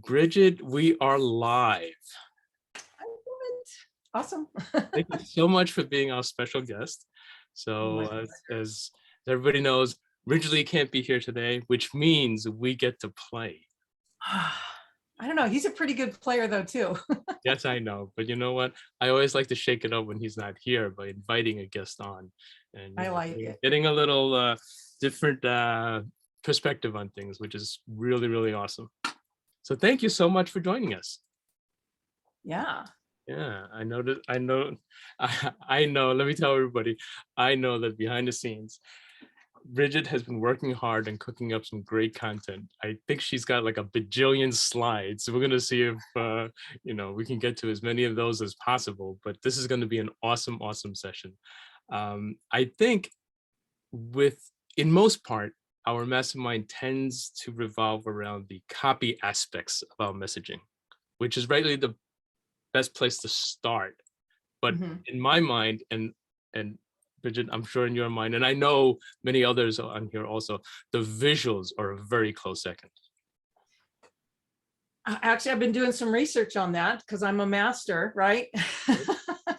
Bridget, we are live. I love it. Awesome. Thank you so much for being our special guest. So, My as everybody knows, Ridgely can't be here today, which means we get to play. I don't know. He's a pretty good player though, too. Yes, I know, but you know what? I always like to shake it up when he's not here by inviting a guest on, and I like it. getting a little different perspective on things, which is really, really awesome. So, thank you so much for joining us. Yeah. Yeah, I know that. I know. I know. Let me tell everybody. I know that behind the scenes, Bridget has been working hard and cooking up some great content. I think she's got like a bajillion slides. So we're gonna see if we can get to as many of those as possible. But this is going to be an awesome, awesome session. I think with in most part, our mastermind tends to revolve around the copy aspects of our messaging, which is rightly the best place to start. But Mhm. in my mind, and Bridget, I'm sure in your mind, and I know many others on here also, the visuals are a very close second. Actually, I've been doing some research on that because I'm a master, right?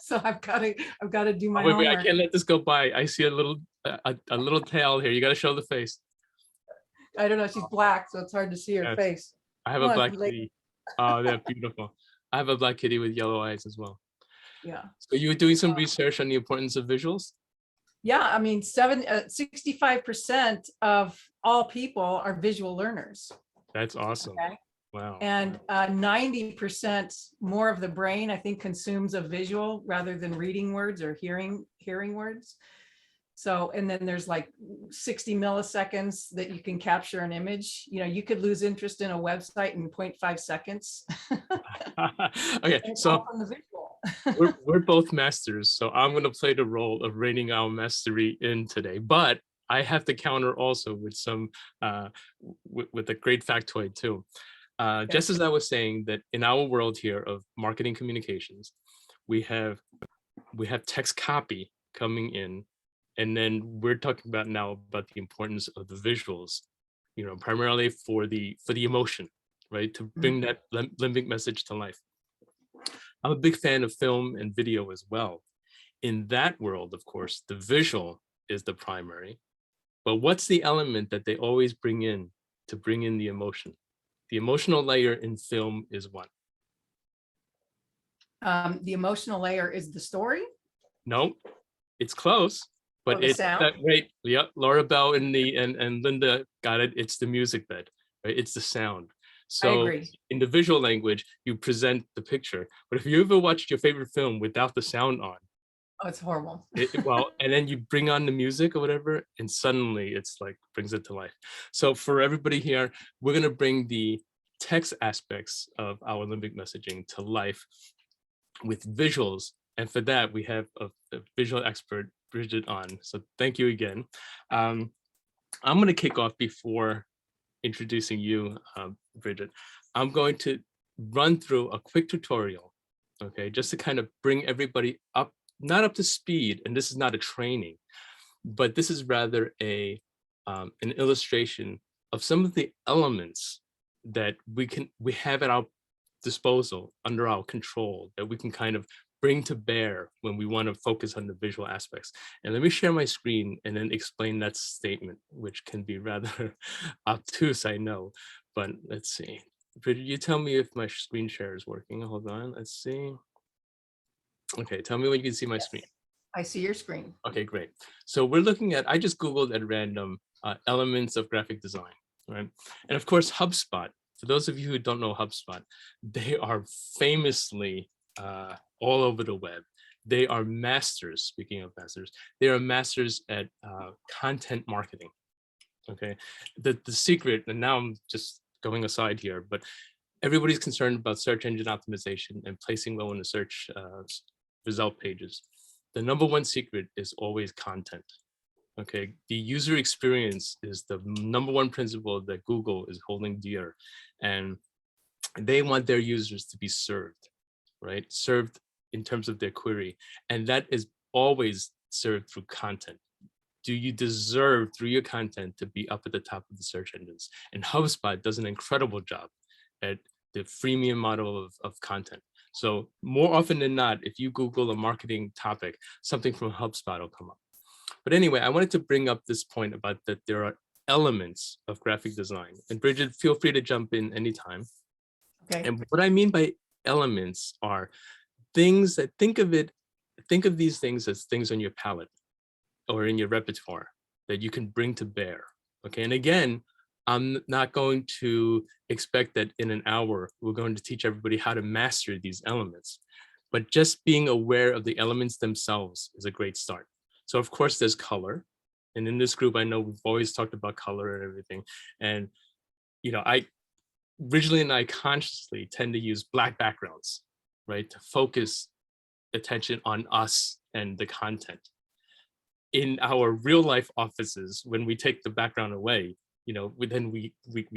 So I've got to do Oh, my wait, I homework. can't let this go by. I see a little tail here. You got to show the face. I don't know. She's black, so it's hard to see her Yes, face. I have Come a on, black kitty. Oh, they're beautiful. I have a black kitty with yellow eyes as well. yeah. So you were doing some research on the importance of visuals? Yeah, I mean, 65% of all people are visual learners. That's awesome. Okay. Wow. And 90% more of the brain, I think, consumes a visual rather than reading words or hearing words. So, and then there's like 60 milliseconds that you can capture an image. You know, you could lose interest in a website in 0.5 seconds. Okay, And it's so all from the visual. we're both masters, so I'm going to play the role of reining our mastery in today. But I have to counter also with some with a great factoid too. Okay. Just as I was saying that in our world here of marketing communications, we have text copy coming in, and then we're talking about now about the importance of the visuals, primarily for the emotion, right? To bring that limbic message to life. I'm a big fan of film and video as well. In that world, of course, the visual is the primary, but what's the element that they always bring in to bring in the emotion? The emotional layer in film is what? The emotional layer is the story. No, it's close, Oh, but the it's sound. that right. Yep, Laura Bell and Linda got it. It's the music bed, right? It's the sound. I So agree. in the visual language, you present the picture. But if you ever watched your favorite film without the sound on, Oh, it's horrible. and then you bring on the music or whatever, and suddenly it's like brings it to life. So for everybody here, we're gonna bring the text aspects of our limbic messaging to life with visuals. And for that, we have a visual expert, Bridget, on. So thank you again. I'm going to kick off before introducing you, Bridget. I'm going to run through a quick tutorial, okay, just to kind of bring everybody up, not up to speed, and this is not a training, but this is rather an illustration of some of the elements that we have at our disposal, under our control, that we can kind of bring to bear when we want to focus on the visual aspects. And let me share my screen and then explain that statement, which can be rather obtuse, I know, but let's see. Bridget, you tell me if my screen share is working. Hold on, let's see. Okay, tell me when you can see my screen. I see your screen. Okay, great. So we're looking at, I just Googled at random elements of graphic design, right? And of course, HubSpot. For those of you who don't know HubSpot, they are famously all over the web. They are masters, speaking of masters, they are masters at content marketing, okay? The secret, and now I'm just going aside here, but everybody's concerned about search engine optimization and placing well in the search result pages. The number one secret is always content. Okay, the user experience is the number one principle that Google is holding dear, and they want their users to be served, right? Served in terms of their query, and that is always served through content. Do you deserve through your content to be up at the top of the search engines? And HubSpot does an incredible job at the freemium model of content. So more often than not, if you Google a marketing topic, something from HubSpot will come up. But anyway, I wanted to bring up this point about that there are elements of graphic design. And Brigette, feel free to jump in anytime. Okay. And what I mean by elements are things that think of these things as things on your palette or in your repertoire that you can bring to bear. Okay, and again, I'm not going to expect that in an hour, we're going to teach everybody how to master these elements, but just being aware of the elements themselves is a great start. So of course there's color. And in this group, I know we've always talked about color and everything. And, you know, originally and I consciously tend to use black backgrounds, right? To focus attention on us and the content. In our real life offices, when we take the background away, you know, then we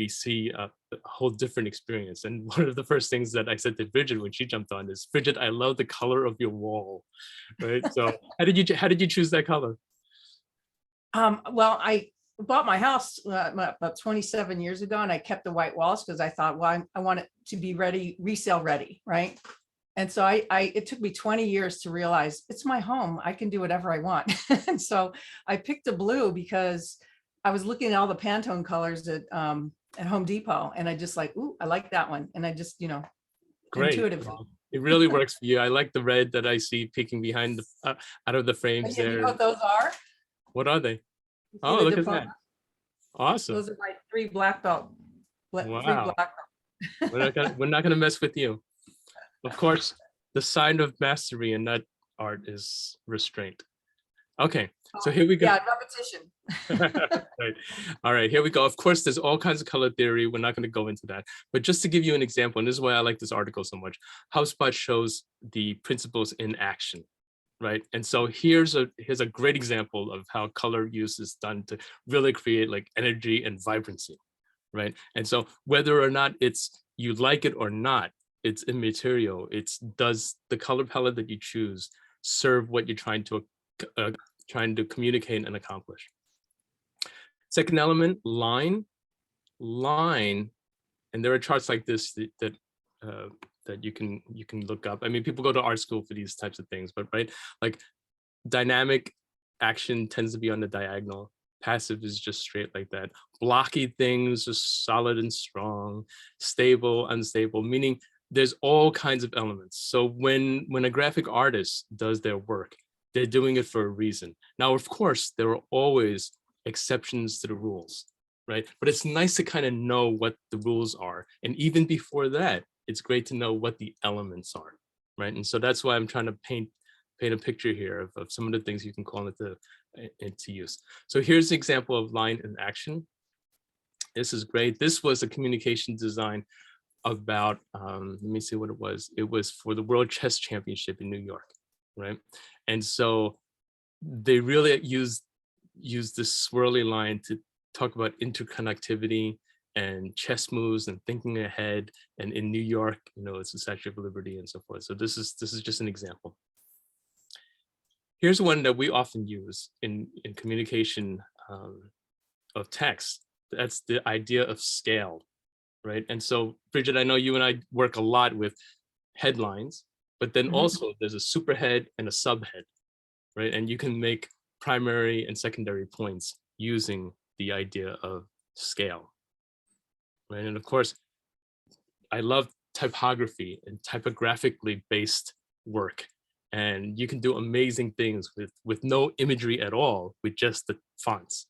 see a whole different experience. And one of the first things that I said to Brigette when she jumped on is, Brigette, I love the color of your wall, right? So how did you choose that color? Well, I bought my house about 27 years ago, and I kept the white walls because I thought, well, I want it to be ready, resale ready, right? And so it took me 20 years to realize it's my home. I can do whatever I want. And so I picked a blue because I was looking at all the Pantone colors at Home Depot, and I just like, ooh, I like that one. And I just, you know, Great. intuitively. It really works for you. I like the red that I see peeking behind the out of the frames You there. know what those are? What are they? You see Oh, the look at diplomas? that. Awesome. Those are my three black belt. Three Wow. black belts. We're not gonna mess with you. Of course, the sign of mastery in that art is restraint. Okay, so here we go. Yeah, repetition. Right. All right, here we go. Of course, there's all kinds of color theory. We're not going to go into that. But just to give you an example, and this is why I like this article so much, HubSpot shows the principles in action, right? And so here's a great example of how color use is done to really create like energy and vibrancy, right? And so whether or not you like it or not, it's immaterial. Does the color palette that you choose serve what you're trying to communicate and accomplish? Second element, line, and there are charts like this that you can look up. I mean, people go to art school for these types of things, but right, like dynamic action tends to be on the diagonal. Passive is just straight like that. Blocky things, just solid and strong. Stable, unstable, meaning there's all kinds of elements. So when a graphic artist does their work, they're doing it for a reason. Now, of course, there are always exceptions to the rules, right? But it's nice to kind of know what the rules are. And even before that, it's great to know what the elements are, right? And so that's why I'm trying to paint a picture here of some of the things you can call into use. So here's an example of line in action. This is great. This was a communication design about, let me see what it was. It was for the World Chess Championship in New York, right? And so they really used this swirly line to talk about interconnectivity and chess moves and thinking ahead. And in New York, you know, it's the Statue of Liberty and so forth. So this is just an example. Here's one that we often use in communication of text. That's the idea of scale, right? And so, Brigette, I know you and I work a lot with headlines, but then also there's a superhead and a subhead, right? And you can make primary and secondary points using the idea of scale, right? And of course, I love typography and typographically based work. And you can do amazing things with no imagery at all, with just the fonts.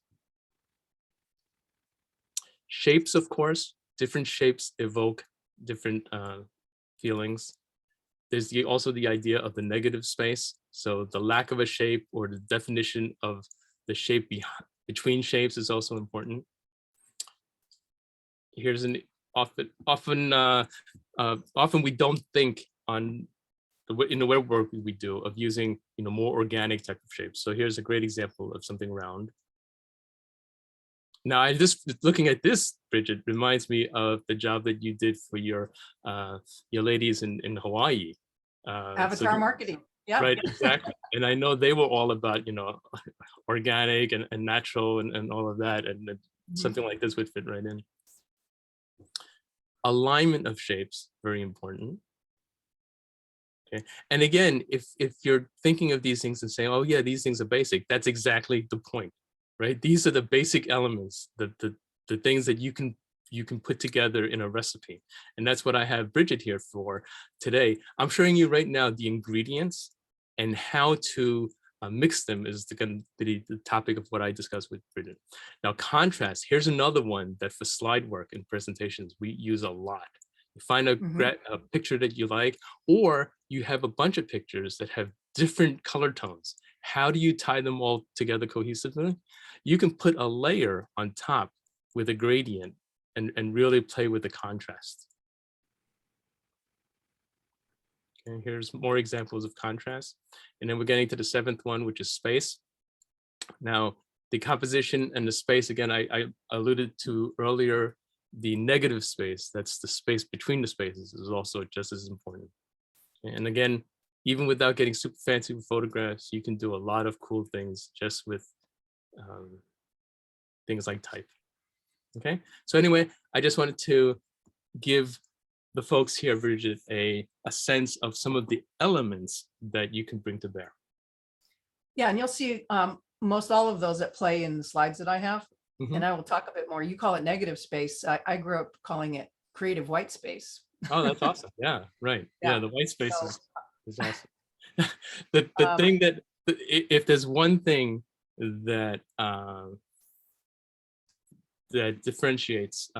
Shapes, of course, different shapes evoke different feelings. There's also the idea of the negative space. So the lack of a shape or the definition of the shape between shapes is also important. Here's an often we don't think in the web work we do of using, you know, more organic type of shapes. So here's a great example of something round. Now, I just looking at this, Brigette, reminds me of the job that you did for your ladies in Hawaii. Avatar marketing. Yeah. Right, exactly. And I know they were all about, you know, organic and natural and all of that, and something like this would fit right in. Alignment of shapes, very important. Okay. And again, if you're thinking of these things and saying, oh yeah, these things are basic, that's exactly the point, right? These are the basic elements, the things that you can put together in a recipe. And that's what I have Brigette here for today. I'm showing you right now the ingredients and how to mix them is the topic of what I discussed with Brigette. Now, contrast, here's another one that for slide work and presentations, we use a lot. You find a picture that you like, or you have a bunch of pictures that have different color tones. How do you tie them all together cohesively? You can put a layer on top with a gradient and really play with the contrast. Okay, here's more examples of contrast. And then we're getting to the seventh one, which is space. Now, the composition and the space, again, I alluded to earlier, the negative space, that's the space between the spaces, is also just as important. And again, even without getting super fancy with photographs, you can do a lot of cool things just with things like type. Okay, so anyway, I just wanted to give the folks here, Brigette, a sense of some of the elements that you can bring to bear. Yeah, and you'll see most all of those at play in the slides that I have. And I will talk a bit more. You call it negative space. I grew up calling it creative white space. Oh, that's awesome. Yeah, right. Yeah, the white space is awesome. The thing that, if there's one thing that that differentiates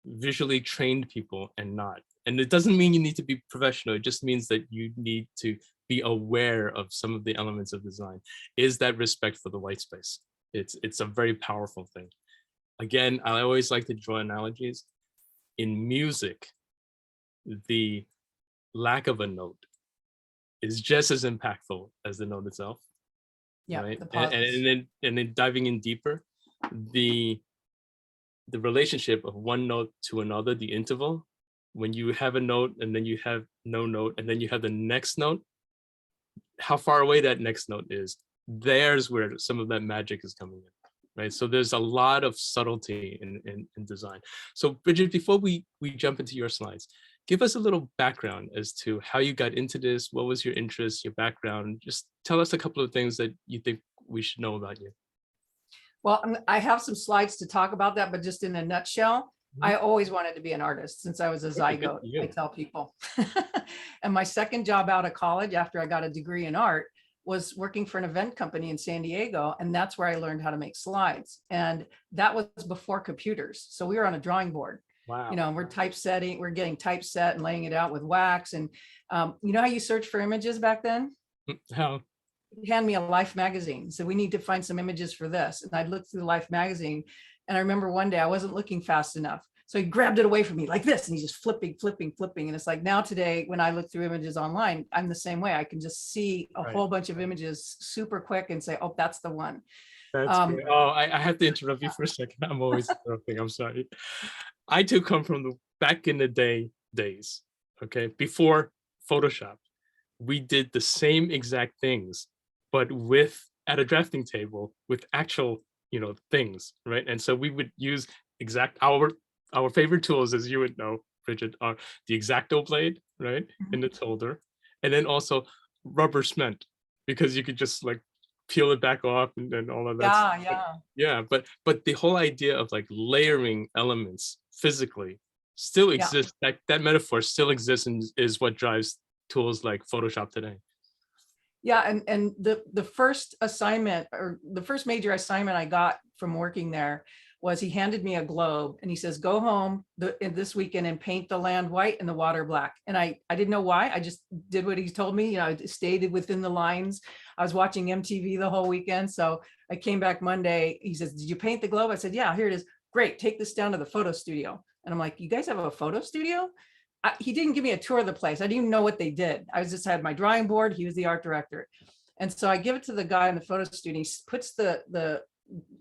visually trained people and not, and it doesn't mean you need to be professional, it just means that you need to be aware of some of the elements of design, is that respect for the white space. It's a very powerful thing. Again, I always like to draw analogies. In music, the lack of a note is just as impactful as the note itself. Yeah, right? The and then diving in deeper, the relationship of one note to another, the interval, when you have a note and then you have no note and then you have the next note, how far away that next note is, there's where some of that magic is coming in, right? So there's a lot of subtlety in design. So Brigette, before we jump into your slides, give us a little background as to how you got into this, what was your interest, your background, just tell us a couple of things that you think we should know about you. Well, I have some slides to talk about that, but just in a nutshell, I always wanted to be an artist since I was a zygote, I tell people. And my second job out of college after I got a degree in art was working for an event company in San Diego. And that's where I learned how to make slides. And that was before computers. So we were on a drawing board. Wow. You know, we're typesetting, we're getting typeset and laying it out with wax. And you know how you search for images back then? How? Hand me a Life magazine. So we need to find some images for this. And I'd look through the Life magazine. And I remember one day I wasn't looking fast enough. So he grabbed it away from me like this, and he's just flipping. And it's like now today, when I look through images online, I'm the same way. I can just see a whole bunch of images super quick and say, oh, that's the one. That's great. Oh, I have to interrupt you for a second. I'm always interrupting. I'm sorry. I too come from the back in the days, okay? Before Photoshop, we did the same exact things, but at a drafting table with actual, things, right? And so we would use our favorite tools, as you would know, Brigette, are the X-Acto blade, right, in its holder, and then also rubber cement, because you could just like peel it back off and all of that. Yeah. But the whole idea of like layering elements physically still exists. That metaphor still exists and is what drives tools like Photoshop today. Yeah, and the first assignment, or the first major assignment I got from working there, was he handed me a globe and he says, go home this weekend and paint the land white and the water black. And I didn't know why. I just did what he told me. I stayed within the lines. I was watching MTV the whole weekend. So I came back Monday. He says, did you paint the globe? I said, yeah, here it is. Great. Take this down to the photo studio. And I'm like, you guys have a photo studio? He didn't give me a tour of the place. I didn't even know what they did. I just had my drawing board. He was the art director. And so I give it to the guy in the photo studio. He puts the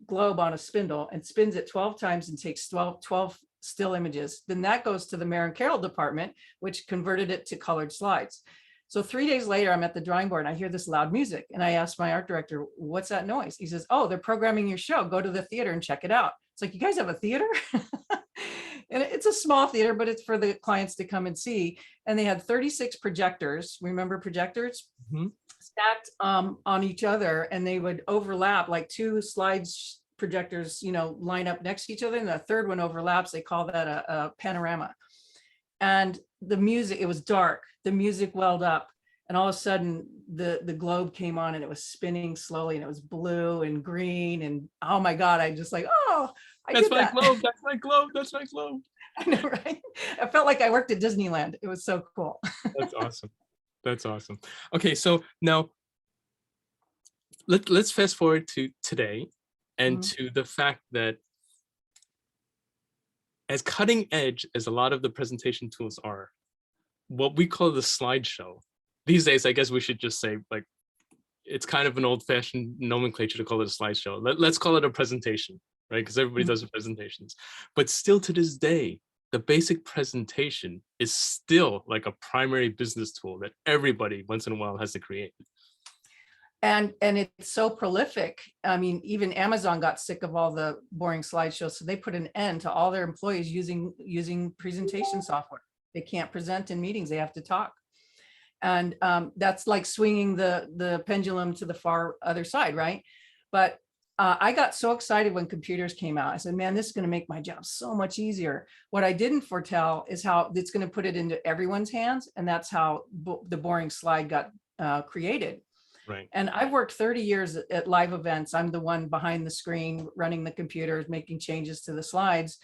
globe on a spindle and spins it 12 times and takes 12 still images. Then that goes to the Maren Carroll department, which converted it to colored slides. So 3 days later, I'm at the drawing board and I hear this loud music. And I asked my art director, what's that noise? He says, oh, they're programming your show. Go to the theater and check it out. It's like, you guys have a theater? And it's a small theater, but it's for the clients to come and see. And they had 36 projectors. Remember projectors? Mhm. Stacked on each other, and they would overlap, like two slides projectors, line up next to each other, and the third one overlaps. They call that a panorama. And the music, it was dark, the music welled up, and all of a sudden the globe came on, and it was spinning slowly, and it was blue and green, and oh my God, I just like, oh, I That's did my that. globe. That's my globe. That's my globe. I know, right? I felt like I worked at Disneyland. It was so cool. That's awesome. That's awesome. Okay, so now let's fast forward to today and Mhm. to the fact that as cutting edge as a lot of the presentation tools are, what we call the slideshow, these days, I guess we should just say, like, it's kind of an old-fashioned nomenclature to call it a slideshow. Let's call it a presentation, right? Because everybody does the presentations. But still to this day, the basic presentation is still like a primary business tool that everybody once in a while has to create. And it's so prolific. I mean, even Amazon got sick of all the boring slideshows, so they put an end to all their employees using presentation software. They can't present in meetings; they have to talk. And that's like swinging the pendulum to the far other side, right? But I got so excited when computers came out. I said, man, this is going to make my job so much easier. What I didn't foretell is how it's going to put it into everyone's hands, and that's how the boring slide got created. Right. And I've worked 30 years at live events. I'm the one behind the screen, running the computers, making changes to the slides.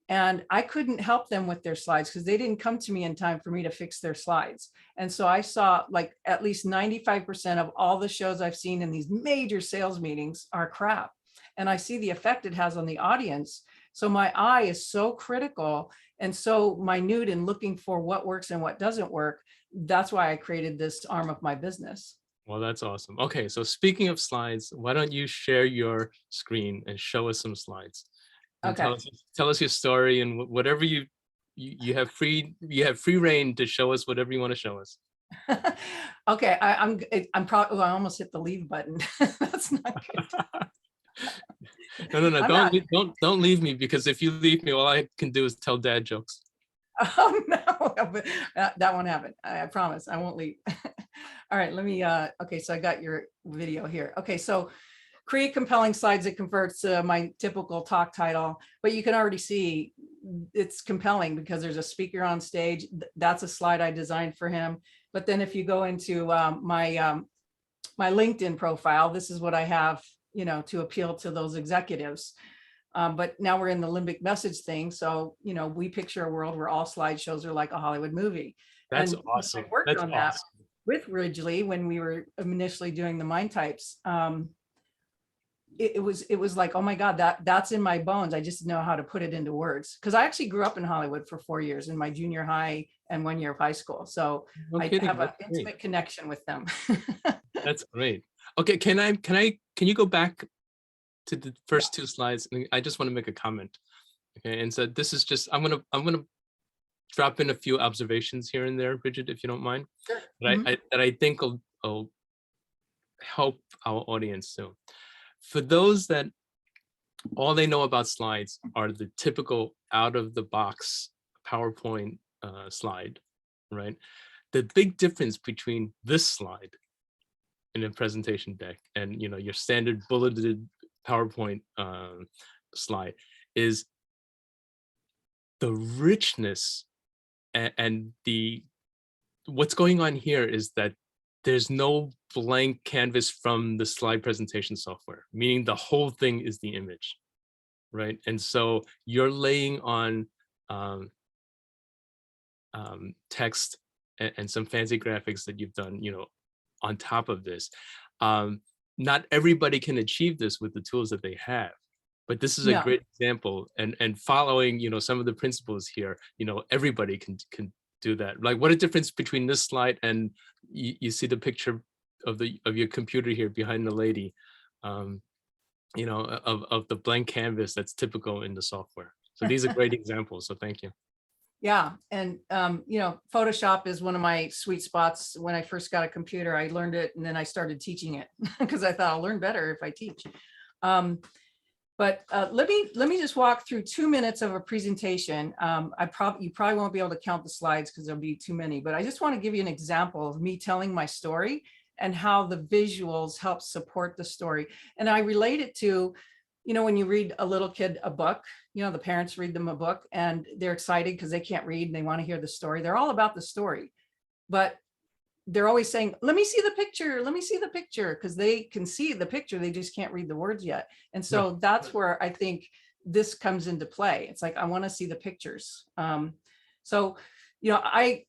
And I couldn't help them with their slides because they didn't come to me in time for me to fix their slides. And so I saw like at least 95% of all the shows I've seen in these major sales meetings are crap. And I see the effect it has on the audience. So my eye is so critical and so minute in looking for what works and what doesn't work. That's why I created this arm of my business. Well, that's awesome. Okay, so speaking of slides, why don't you share your screen and show us some slides and Okay. tell us your story and whatever you have free reign to show us whatever you want to show us. Okay, I'm probably, I almost hit the leave button. That's not good. No, I'm not. don't leave me, because if you leave me, all I can do is tell dad jokes. Oh no, but that won't happen. I promise I won't leave. All right, let me, okay, so I got your video here. Okay, so create compelling slides that converts to my typical talk title, but you can already see it's compelling because there's a speaker on stage. That's a slide I designed for him. But then if you go into my LinkedIn profile, this is what I have, to appeal to those executives. But now we're in the limbic message thing. So, we picture a world where all slideshows are like a Hollywood movie. That's And awesome. I worked That's on awesome. that with Ridgely when we were initially doing the mind types. It was like, oh my God, that's in my bones. I just know how to put it into words. Because I actually grew up in Hollywood for 4 years in my junior high and 1 year of high school. So No I kidding. have an That's intimate great. connection with them. That's great. Okay, can you go back to the first two slides? And I just want to make a comment. Okay, and so this is just, I'm gonna drop in a few observations here and there, Bridget, if you don't mind, Sure. that I think will help our audience too. For those that all they know about slides are the typical out of the box PowerPoint slide, right? The big difference between this slide in a presentation deck and your standard bulleted PowerPoint slide is the richness and what's going on here is that there's no blank canvas from the slide presentation software, meaning the whole thing is the image, right? And so you're laying on text and some fancy graphics that you've done, on top of this. Not everybody can achieve this with the tools that they have, but this is a No. great example. And following, some of the principles here, everybody can do that. Like, what a difference between this slide and you see the picture of your computer here behind the lady, of the blank canvas that's typical in the software. So these are great examples. So thank you. Yeah. And, Photoshop is one of my sweet spots. When I first got a computer, I learned it and then I started teaching it because I thought I'll learn better if I teach. But let me just walk through 2 minutes of a presentation. You probably won't be able to count the slides because there'll be too many, but I just want to give you an example of me telling my story and how the visuals help support the story. And I relate it to, when you read a little kid a book, the parents read them a book and they're excited because they can't read and they want to hear the story. They're all about the story, but they're always saying, let me see the picture, let me see the picture, because they can see the picture, they just can't read the words yet. And so that's where I think this comes into play. It's like, I want to see the pictures. So, I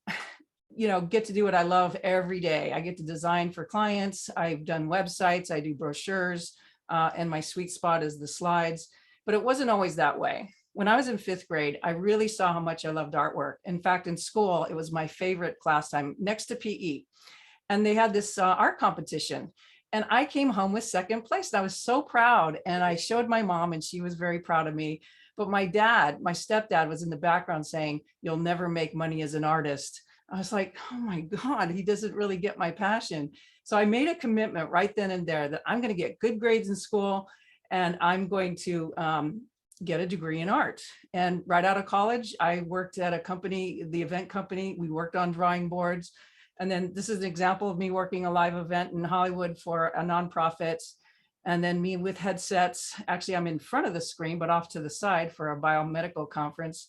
get to do what I love every day. I get to design for clients. I've done websites, I do brochures, and my sweet spot is the slides, but it wasn't always that way. When I was in 5th grade, I really saw how much I loved artwork. In fact, in school, it was my favorite class time next to PE. And they had this art competition. And I came home with 2nd place. And I was so proud. And I showed my mom and she was very proud of me. But my stepdad was in the background saying, you'll never make money as an artist. I was like, oh my God, he doesn't really get my passion. So I made a commitment right then and there that I'm going to get good grades in school and I'm going to get a degree in art. And right out of college, I worked at a company, the event company. We worked on drawing boards. And then this is an example of me working a live event in Hollywood for a nonprofit. And then me with headsets. Actually, I'm in front of the screen, but off to the side for a biomedical conference.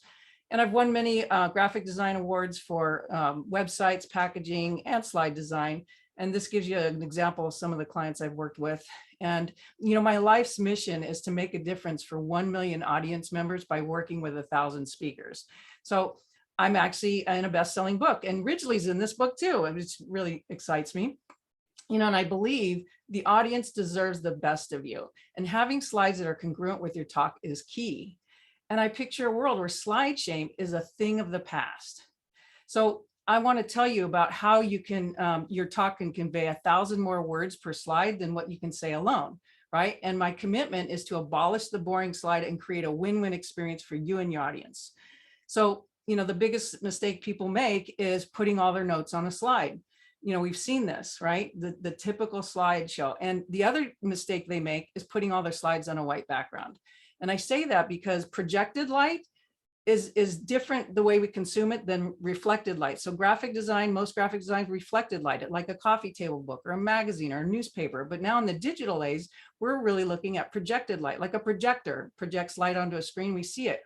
And I've won many graphic design awards for websites, packaging, and slide design. And this gives you an example of some of the clients I've worked with. And, my life's mission is to make a difference for 1 million audience members by working with 1,000 speakers. So I'm actually in a best-selling book, and Ridgely's in this book too, which really excites me. And I believe the audience deserves the best of you. And having slides that are congruent with your talk is key. And I picture a world where slide shame is a thing of the past. So I want to tell you about how you can, your talk can convey 1,000 more words per slide than what you can say alone, right? And my commitment is to abolish the boring slide and create a win-win experience for you and your audience. So, the biggest mistake people make is putting all their notes on a slide. We've seen this, right? The typical slideshow. And the other mistake they make is putting all their slides on a white background. And I say that because projected light is different the way we consume it than reflected light. So graphic design, most graphic design reflected light, like a coffee table book or a magazine or a newspaper. But now in the digital age, we're really looking at projected light, like a projector projects light onto a screen, we see it.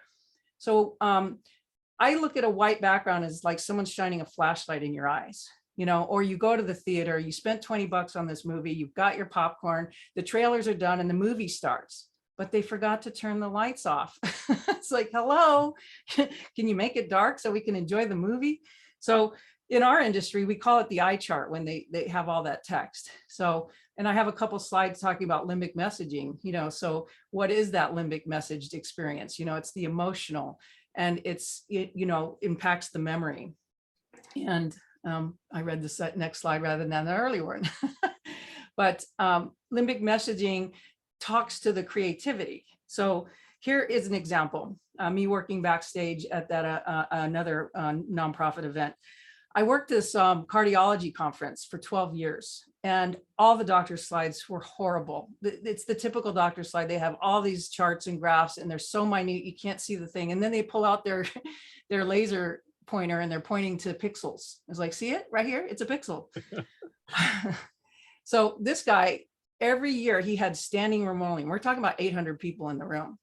So I look at a white background as like someone's shining a flashlight in your eyes, or you go to the theater, you spent 20 bucks on this movie, you've got your popcorn, the trailers are done and the movie starts, but they forgot to turn the lights off. It's like, hello, can you make it dark so we can enjoy the movie? So in our industry, we call it the eye chart when they have all that text. So, and I have a couple slides talking about limbic messaging, so what is that limbic messaged experience? It's the emotional, and it impacts the memory. And I read the next slide rather than the earlier one. But limbic messaging talks to the creativity. So here is an example, me working backstage at that another nonprofit event. I worked this cardiology conference for 12 years, and all the doctor's slides were horrible. It's the typical doctor slide. They have all these charts and graphs, and they're so minute, you can't see the thing. And then they pull out their laser pointer and they're pointing to pixels. It's like, see it right here? It's a pixel. So this guy, every year he had standing room only. We're talking about 800 people in the room.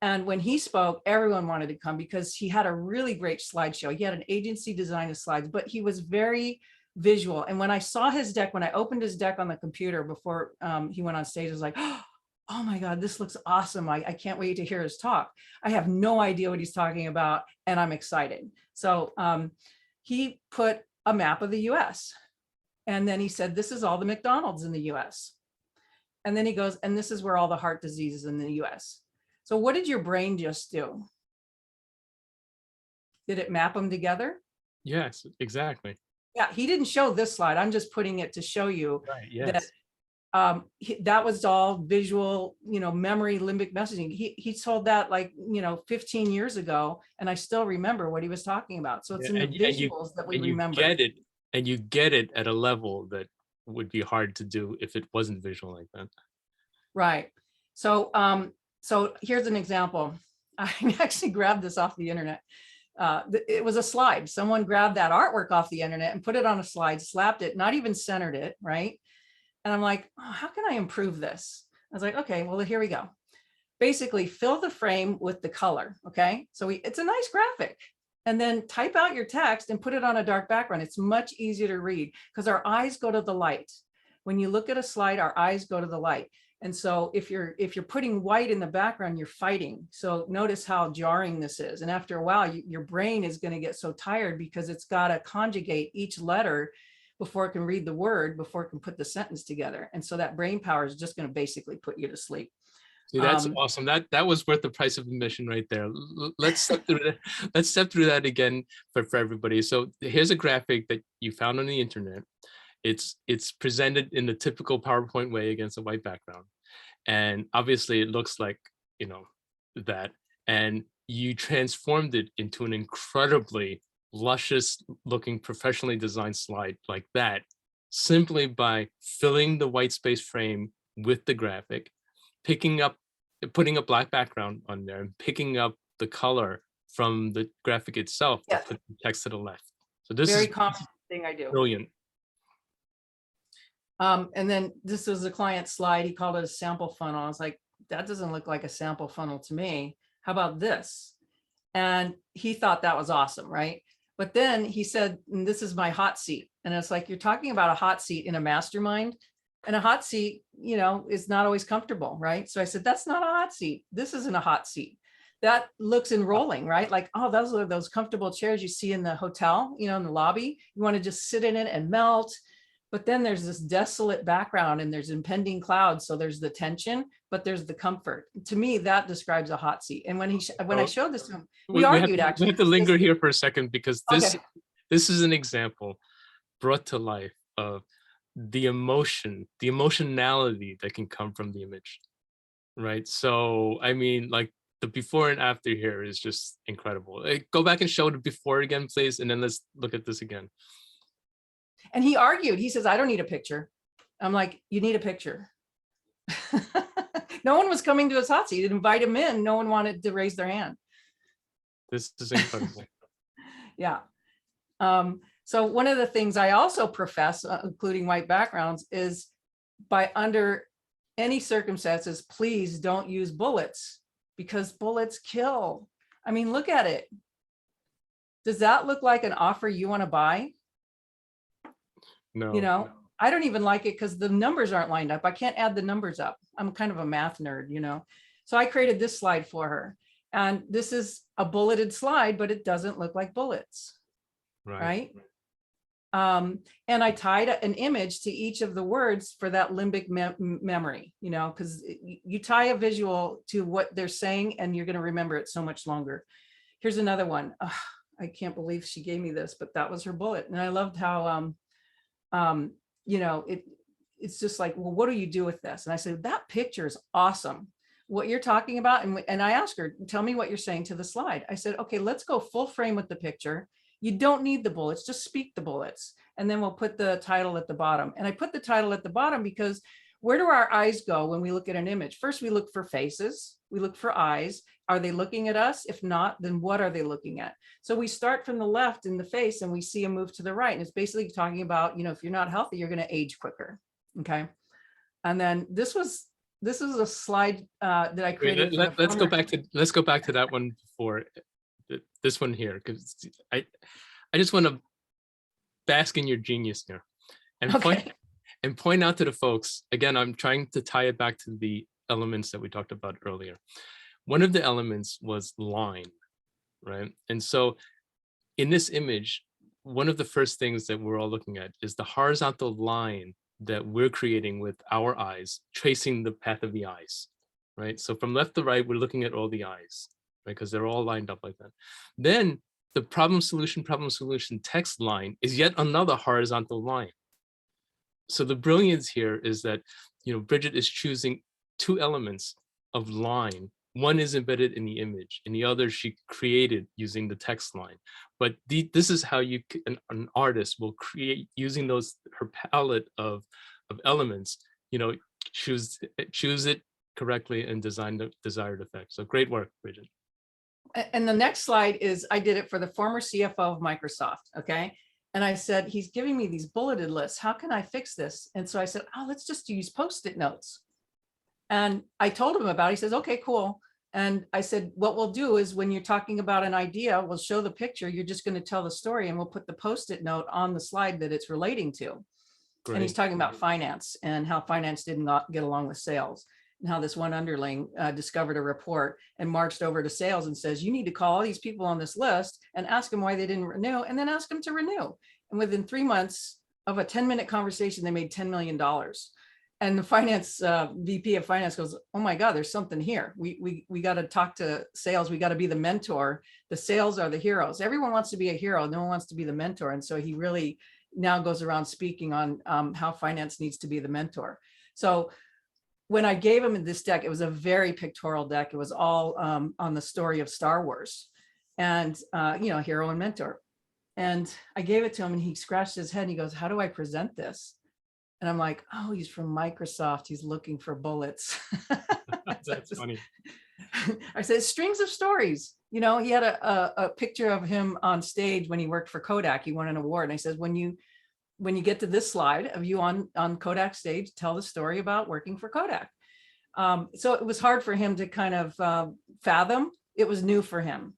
And when he spoke, everyone wanted to come because he had a really great slideshow. He had an agency design of slides, but he was very visual. And when I saw his deck, when I opened his deck on the computer before he went on stage, I was like, oh my God, this looks awesome. I can't wait to hear his talk. I have no idea what he's talking about, and I'm excited. So he put a map of the US. And then he said, this is all the McDonald's in the US. And then he goes, and this is where all the heart diseases in the US. So what did your brain just do? Did it map them together? Yes, exactly. Yeah, he didn't show this slide. I'm just putting it to show you Right, yes. that that was all visual, memory limbic messaging. He told that 15 years ago, and I still remember what he was talking about. So it's in the visuals that we remember. You get it at a level that would be hard to do if it wasn't visual like that. Right. So So here's an example. I actually grabbed this off the internet. It was a slide. Someone grabbed that artwork off the internet and put it on a slide, slapped it, not even centered it, right? And I'm like, oh, how can I improve this? I was like, okay, well, here we go. Basically, fill the frame with the color, okay? So it's a nice graphic. And then type out your text and put it on a dark background. It's much easier to read because our eyes go to the light. When you look at a slide, our eyes go to the light. And so if you're putting white in the background, you're fighting. So notice how jarring this is. And after a while, your brain is going to get so tired because it's got to conjugate each letter before it can read the word, before it can put the sentence together. And so that brain power is just going to basically put you to sleep. See, that's awesome. That was worth the price of admission right there. Let's step through that. Let's step through that again for everybody. So here's a graphic that you found on the internet. It's presented in the typical PowerPoint way against a white background. And obviously it looks like, you know, that, and you transformed it into an incredibly luscious looking, professionally designed slide like that, simply by filling the white space frame with the graphic, putting a black background on there and picking up the color from the graphic itself, Yes. to put the text to the left. So this Very is common thing I do. brilliant. And then this was a client slide. He called it a sample funnel. I was like, that doesn't look like a sample funnel to me. How about this? And he thought that was awesome, right? But then he said, this is my hot seat. And it's like, you're talking about a hot seat in a mastermind, and a hot seat, you know, is not always comfortable, right? So I said, that's not a hot seat. This isn't a hot seat. That looks enrolling, right? Like, oh, those are those comfortable chairs you see in the hotel, you know, in the lobby. You want to just sit in it and melt. But then there's this desolate background and there's impending clouds. So there's the tension, but there's the comfort. To me, that describes a hot seat. And when I showed this to him, we argued actually. We have to linger here for a second, because Okay. this is an example brought to life of the emotion, the emotionality that can come from the image, right? So, I mean, like, the before and after here is just incredible. Go back and show the before again, please. And then let's look at this again. And he argued, he says, I don't need a picture. I'm like, you need a picture. No one was coming to his hot seat. He'd invite him in. No one wanted to raise their hand. This is incredible. Yeah. So one of the things I also profess, including white backgrounds, is by under any circumstances, please don't use bullets, because bullets kill. I mean, look at it. Does that look like an offer you want to buy? No. You know, I don't even like it because the numbers aren't lined up. I can't add the numbers up. I'm kind of a math nerd, you know. So I created this slide for her. And this is a bulleted slide, but it doesn't look like bullets. Right? And I tied an image to each of the words for that limbic memory, you know, because you tie a visual to what they're saying and you're going to remember it so much longer. Here's another one. I can't believe she gave me this, but that was her bullet. And I loved how, you know, it's just like, well, what do you do with this? And I said, that picture is awesome. What you're talking about. And I asked her, tell me what you're saying to the slide. I said, okay, let's go full frame with the picture. You don't need the bullets, just speak the bullets. And then we'll put the title at the bottom. And I put the title at the bottom because where do our eyes go when we look at an image? First, we look for faces, we look for eyes. Are they looking at us? If not, then what are they looking at? So we start from the left in the face and we see a move to the right. And it's basically talking about, you know, if you're not healthy, you're going to age quicker. Okay. And then this is a slide that I created. Let's go back to that one before this one here, because I just want to bask in your genius here and point out to the folks again. I'm trying to tie it back to the elements that we talked about earlier. One of the elements was line, right? And so in this image, one of the first things that we're all looking at is the horizontal line that we're creating with our eyes, tracing the path of the eyes, right? So from left to right, we're looking at all the eyes, right? Because they're all lined up like that. Then the problem solution text line is yet another horizontal line. So the brilliance here is that, you know, Brigette is choosing two elements of line. One is embedded in the image, and the other she created using the text line. But this is how an artist will create using her palette of elements. You know, choose it, correctly and design the desired effect. So great work, Brigette. And the next slide is, I did it for the former CFO of Microsoft, okay? And I said, he's giving me these bulleted lists. How can I fix this? And so I said, oh, let's just use Post-it notes. And I told him about it. He says, okay, cool. And I said, what we'll do is when you're talking about an idea, we'll show the picture. You're just going to tell the story and we'll put the Post-it note on the slide that it's relating to. Great. And he's talking about finance and how finance did not get along with sales, and how this one underling discovered a report and marched over to sales and says, you need to call all these people on this list and ask them why they didn't renew, and then ask them to renew. And within 3 months of a 10-minute conversation, they made $10 million. And the finance VP of finance goes, oh my God, there's something here. We got to talk to sales. We got to be the mentor. The sales are the heroes. Everyone wants to be a hero. No one wants to be the mentor. And so he really now goes around speaking on how finance needs to be the mentor. So when I gave him this deck, it was a very pictorial deck. It was all on the story of Star Wars and, hero and mentor. And I gave it to him and he scratched his head and he goes, how do I present this? And I'm like, oh, he's from Microsoft. He's looking for bullets. That's funny. I said, strings of stories. He had a picture of him on stage when he worked for Kodak. He won an award. And I said, when you get to this slide of you on Kodak stage, tell the story about working for Kodak. So it was hard for him to kind of fathom. It was new for him.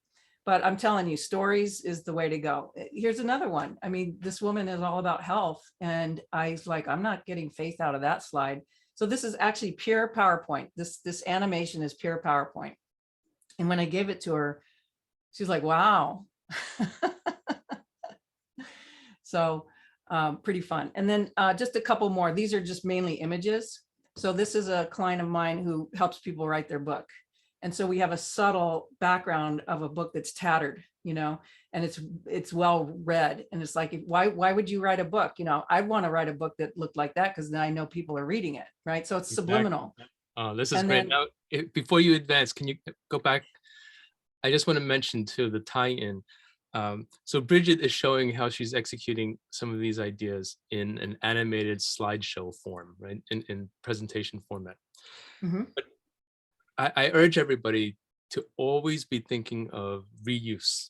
But I'm telling you, stories is the way to go. Here's another one. I mean, this woman is all about health. And I was like, I'm not getting faith out of that slide. So this is actually pure PowerPoint. This animation is pure PowerPoint. And when I gave it to her, she's like, wow. So pretty fun. And then just a couple more. These are just mainly images. So this is a client of mine who helps people write their book. And so we have a subtle background of a book that's tattered, and it's well read. And it's like, why would you write a book? I'd want to write a book that looked like that because then I know people are reading it, right? So it's subliminal. This is and great. Then, now, before you advance, can you go back? I just want to mention too the tie-in. So Brigette is showing how she's executing some of these ideas in an animated slideshow form, right? In presentation format. mm-hmm. But I urge everybody to always be thinking of reuse.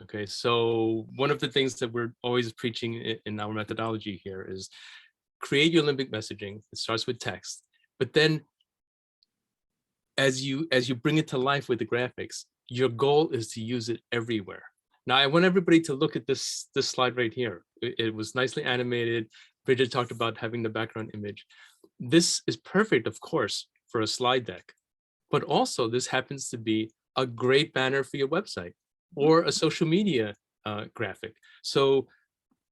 Okay, so one of the things that we're always preaching in our methodology here is create your limbic messaging. It starts with text, but then as you bring it to life with the graphics, your goal is to use it everywhere. Now, I want everybody to look at this slide right here. It was nicely animated. Brigette talked about having the background image. This is perfect, of course, for a slide deck. But also this happens to be a great banner for your website or a social media graphic. So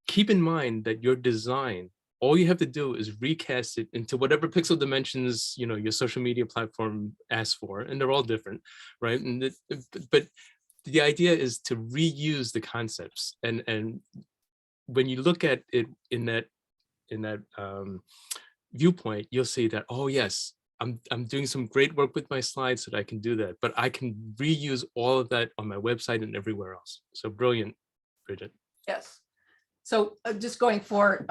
keep in mind that your design, all you have to do is recast it into whatever pixel dimensions, your social media platform asks for, and they're all different, right? But the idea is to reuse the concepts. And when you look at it in that viewpoint, you'll see that, oh yes, I'm doing some great work with my slides so that I can do that, but I can reuse all of that on my website and everywhere else. So brilliant, Brigette. Yes. So just going forward,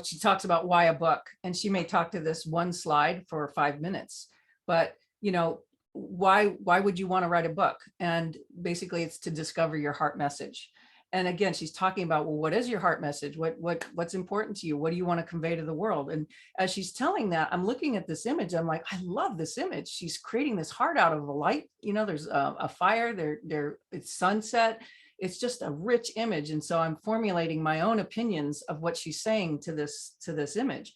she talks about why a book, and she may talk to this one slide for 5 minutes, but why would you want to write a book? And basically it's to discover your heart message. And again, she's talking about, well, what is your heart message? What's important to you? What do you want to convey to the world? And as she's telling that, I'm looking at this image. I'm like, I love this image. She's creating this heart out of a light. There's a fire there. It's sunset. It's just a rich image. And so I'm formulating my own opinions of what she's saying to this image.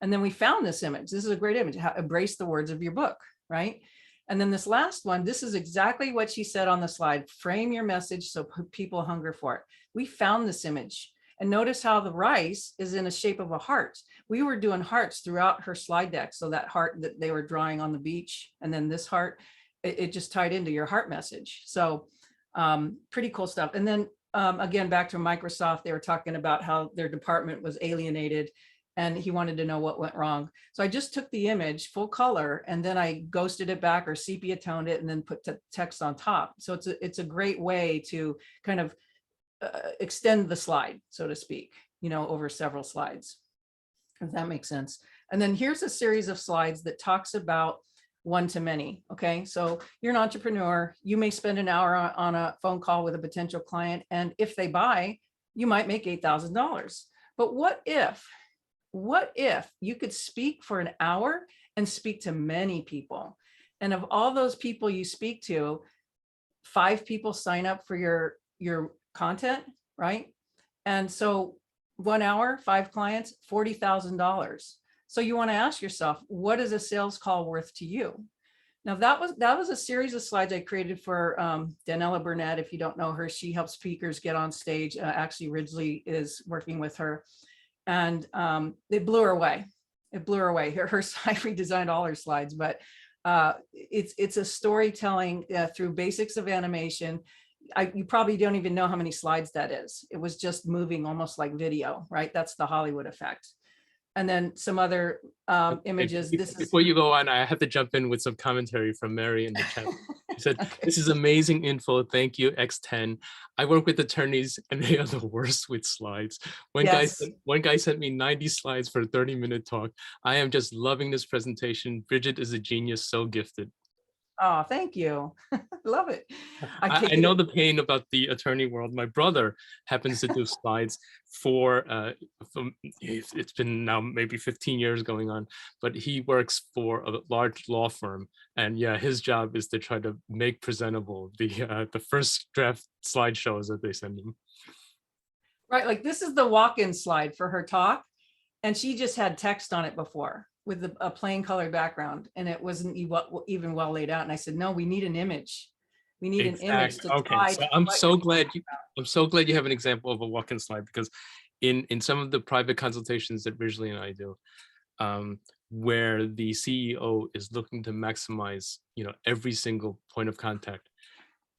And then we found this image. This is a great image. Embrace the words of your book, right? And then this last one, this is exactly what she said on the slide. Frame your message so people hunger for it. We found this image. And notice how the rice is in a shape of a heart. We were doing hearts throughout her slide deck. So that heart that they were drawing on the beach, and then this heart, it just tied into your heart message. So pretty cool stuff. And then again, back to Microsoft, they were talking about how their department was alienated and he wanted to know what went wrong. So I just took the image full color and then I ghosted it back or sepia toned it and then put text on top. So it's a great way to kind of extend the slide, so to speak, over several slides, if that makes sense. And then here's a series of slides that talks about one-to-many. Okay, so you're an entrepreneur, you may spend an hour on a phone call with a potential client, and if they buy, you might make $8,000. But what if you could speak for an hour and speak to many people, and of all those people you speak to, 5 people sign up for your content, right? And so 1 hour, 5 clients, $40,000. So you want to ask yourself, what is a sales call worth to you? Now that was a series of slides I created for Danella Burnett. If you don't know her, she helps speakers get on stage. Actually, Ridgely is working with her, and it blew her away. It blew her away. I redesigned all her slides, but it's a storytelling through basics of animation. You probably don't even know how many slides that is. It was just moving almost like video, right? That's the Hollywood effect. And then some other images. Before you go on, I have to jump in with some commentary from Mary in the chat. She said, Okay. "This is amazing info. Thank you, X10. I work with attorneys and they are the worst with slides. One guy sent me 90 slides for a 30-minute talk. I am just loving this presentation. Bridget is a genius, so gifted." Oh, thank you. Love it. I know the pain about the attorney world. My brother happens to do slides for, it's been now maybe 15 years going on, but he works for a large law firm. And yeah, his job is to try to make presentable the first draft slideshows that they send him. Right, like this is the walk-in slide for her talk, and she just had text on it before with a plain colored background, and it wasn't even well laid out. And I said, no, we need an image. We need an image to tie. So I'm so glad you have an example of a walk-in slide, because in some of the private consultations that Ridgely and I do, where the CEO is looking to maximize, every single point of contact,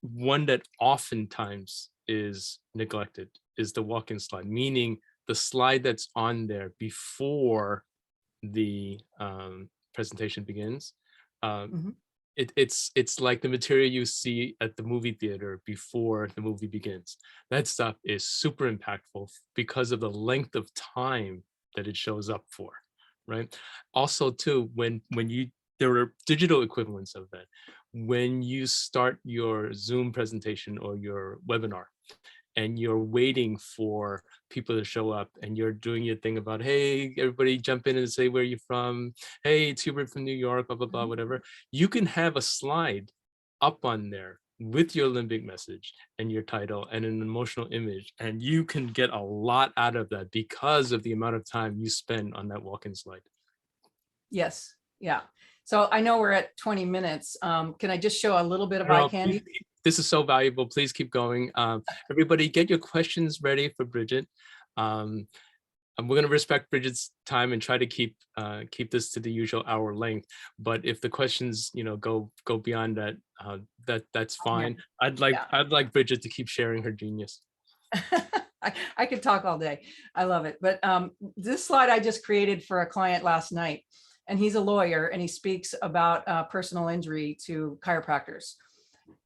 one that oftentimes is neglected is the walk-in slide, meaning the slide that's on there before the presentation begins. It's like the material you see at the movie theater before the movie begins. That stuff is super impactful because of the length of time that it shows up for, right? Also too, there are digital equivalents of that. When you start your Zoom presentation or your webinar, and you're waiting for people to show up, and you're doing your thing about, hey, everybody jump in and say where you're from. Hey, it's Hubert from New York, blah, blah, blah, whatever. You can have a slide up on there with your limbic message and your title and an emotional image, and you can get a lot out of that because of the amount of time you spend on that walk-in slide. Yes, yeah. So I know we're at 20 minutes. Can I just show a little bit of eye candy? This is so valuable. Please keep going. Everybody get your questions ready for Bridget. We're going to respect Bridget's time and try to keep this to the usual hour length. But if the questions, go beyond that, that's fine. I'd like Bridget to keep sharing her genius. I could talk all day. I love it. But this slide I just created for a client last night, and he's a lawyer, and he speaks about personal injury to chiropractors.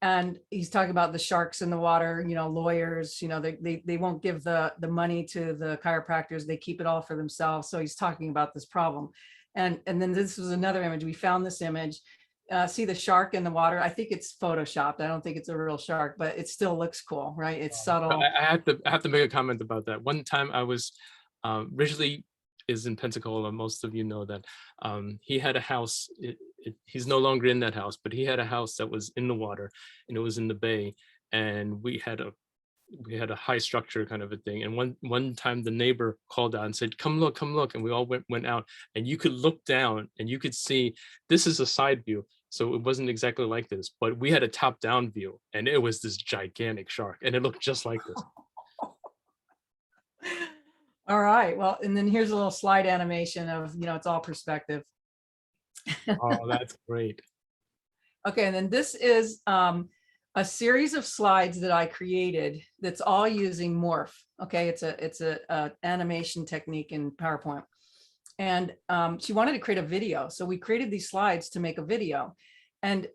And he's talking about the sharks in the water, lawyers, they won't give the money to the chiropractors. They keep it all for themselves. So he's talking about this problem. And then this was another image. We found this image. See the shark in the water? I think it's photoshopped. I don't think it's a real shark, but it still looks cool, right? It's subtle. I have to make a comment about that. One time I was Ridgely is in Pensacola. Most of you know that. He had a house. He's no longer in that house, but he had a house that was in the water, and it was in the bay. And we had a high structure kind of a thing. And one time the neighbor called out and said, come look. And we all went out, and you could look down and you could see, this is a side view. So it wasn't exactly like this, but we had a top down view, and it was this gigantic shark, and it looked just like this. All right. Well, and then here's a little slide animation of, it's all perspective. Oh, that's great. Okay. And then this is a series of slides that I created that's all using Morph. Okay. It's a animation technique in PowerPoint. And she wanted to create a video. So we created these slides to make a video. And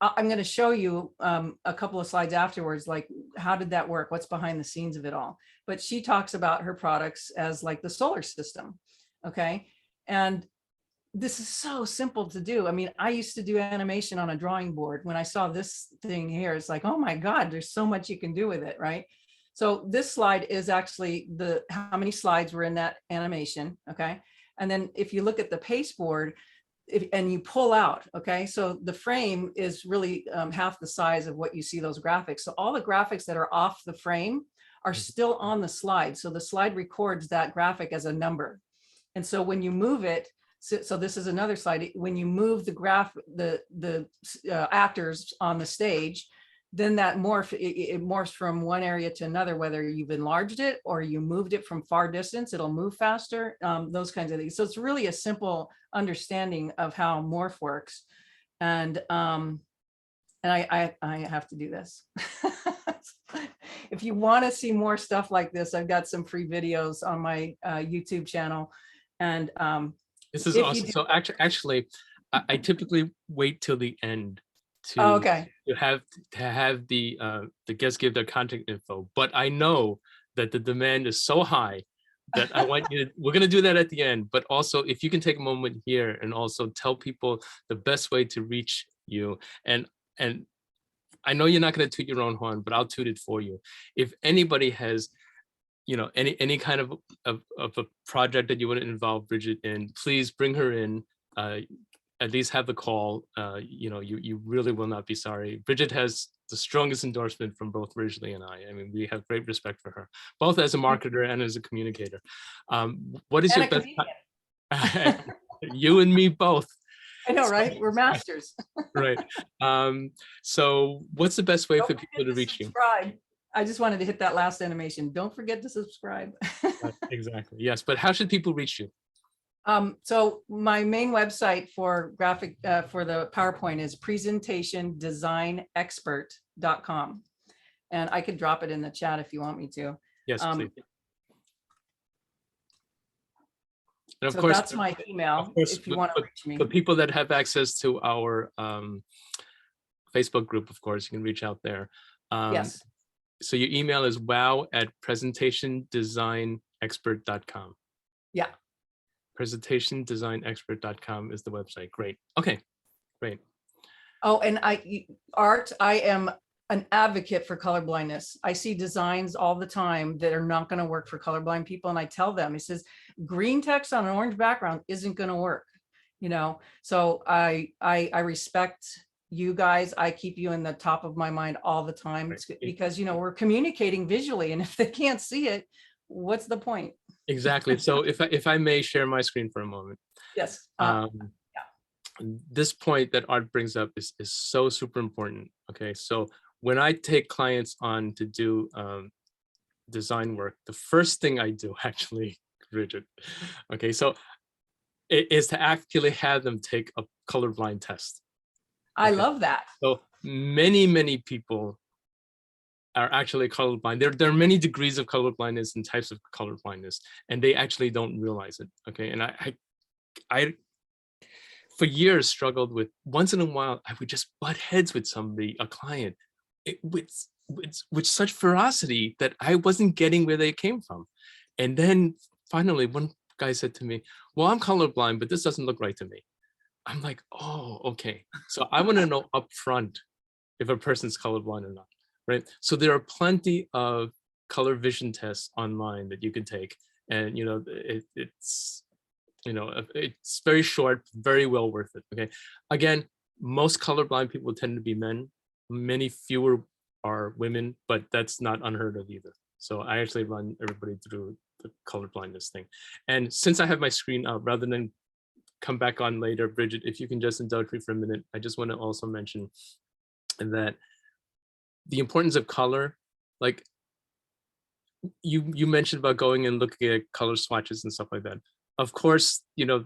I'm going to show you a couple of slides afterwards, like, how did that work? What's behind the scenes of it all? But she talks about her products as like the solar system. Okay. And this is so simple to do. I mean, I used to do animation on a drawing board. When I saw this thing here, it's like, oh my God, there's so much you can do with it, right? So this slide is actually the how many slides were in that animation, okay? And then if you look at the paste board, and you pull out, okay? So the frame is really half the size of what you see those graphics. So all the graphics that are off the frame are still on the slide. So the slide records that graphic as a number. And so when you move it, so this is another slide, when you move the actors on the stage, then that it morphs from one area to another, whether you've enlarged it or you moved it from far distance, it'll move faster, those kinds of things. So it's really a simple understanding of how morph works. And I have to do this. If you want to see more stuff like this, I've got some free videos on my YouTube channel. And this is awesome. So actually, I typically wait till the end oh, to okay. have the guests give their contact info, but I know that the demand is so high that I want you to, we're going to do that at the end, but also if you can take a moment here and also tell people the best way to reach you. And I know you're not going to toot your own horn, but I'll toot it for you. If anybody has, you know, any kind of a project that you want to involve Brigette in, please bring her in. At least have the call. You know, you really will not be sorry. Brigette has the strongest endorsement from both Ridgely and I. I mean, we have great respect for her, both as a marketer and as a communicator. What is your best? You and me both. I know, right? We're masters. Right. So what's the best way for people to reach you? I just wanted to hit that last animation. Don't forget to subscribe. Exactly. Yes. But how should people reach you? So my main website for graphic for the PowerPoint is presentationdesignexpert.com. And I could drop it in the chat if you want me to. Yes, please. And of so course, that's my email if you want to reach me. The people that have access to our Facebook group, of course, you can reach out there. Yes. So your email is wow@presentationdesignexpert.com. Yeah. Presentationdesignexpert.com is the website. Great. Okay, great. Oh, and Art, I am an advocate for colorblindness. I see designs all the time that are not going to work for colorblind people. And I tell them, it says green text on an orange background isn't going to work, you know? So I respect you guys. I keep you in the top of my mind all the time, right, because, you know, we're communicating visually, and if they can't see it, what's the point? Exactly. So if I may share my screen for a moment. Yes. Yeah. This point that Art brings up is so super important. Okay. So when I take clients on to do design work, the first thing I do actually, Brigette, okay, so it is to actually have them take a colorblind test. Okay? I love that. So many people are actually colorblind. There are many degrees of colorblindness and types of colorblindness, and they actually don't realize it. Okay, and I for years struggled with, once in a while I would just butt heads with somebody, a client, with such ferocity that I wasn't getting where they came from. And then finally one guy said to me, well, I'm colorblind, but this doesn't look right to me. I'm like, oh, okay. So I want to know up front if a person's colorblind or not. Right. So there are plenty of color vision tests online that you can take. And, you know, it's, you know, it's very short, very well worth it. Okay. Again, most colorblind people tend to be men. Many fewer are women, but that's not unheard of either. So I actually run everybody through the color blindness thing. And since I have my screen up, rather than come back on later, Brigette, if you can just indulge me for a minute, I just want to also mention that the importance of color, like you mentioned about going and looking at color swatches and stuff like that. Of course, you know,